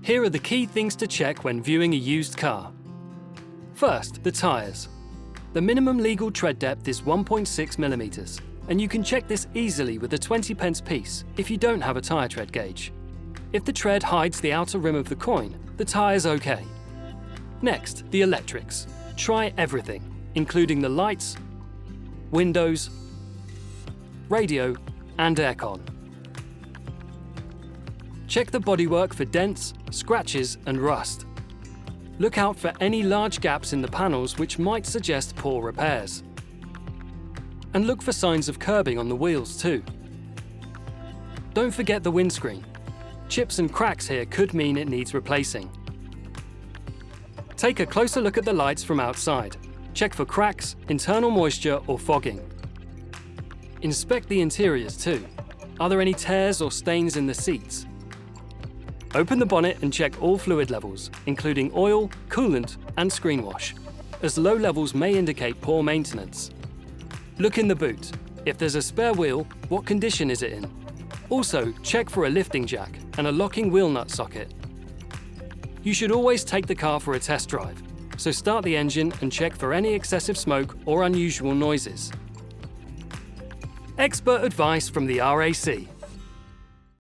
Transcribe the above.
Here are the key things to check when viewing a used car. First, the tyres. The minimum legal tread depth is 1.6mm, and you can check this easily with a 20p piece if you don't have a tyre tread gauge. If the tread hides the outer rim of the coin, the tyre's okay. Next, the electrics. Try everything, including the lights, windows, radio, and aircon. Check the bodywork for dents, scratches, and rust. Look out for any large gaps in the panels which might suggest poor repairs. And look for signs of curbing on the wheels too. Don't forget the windscreen. Chips and cracks here could mean it needs replacing. Take a closer look at the lights from outside. Check for cracks, internal moisture, or fogging. Inspect the interiors too. Are there any tears or stains in the seats? Open the bonnet and check all fluid levels, including oil, coolant, and screen wash, as low levels may indicate poor maintenance. Look in the boot. If there's a spare wheel, what condition is it in? Also, check for a lifting jack and a locking wheel nut socket. You should always take the car for a test drive, so start the engine and check for any excessive smoke or unusual noises. Expert advice from the RAC.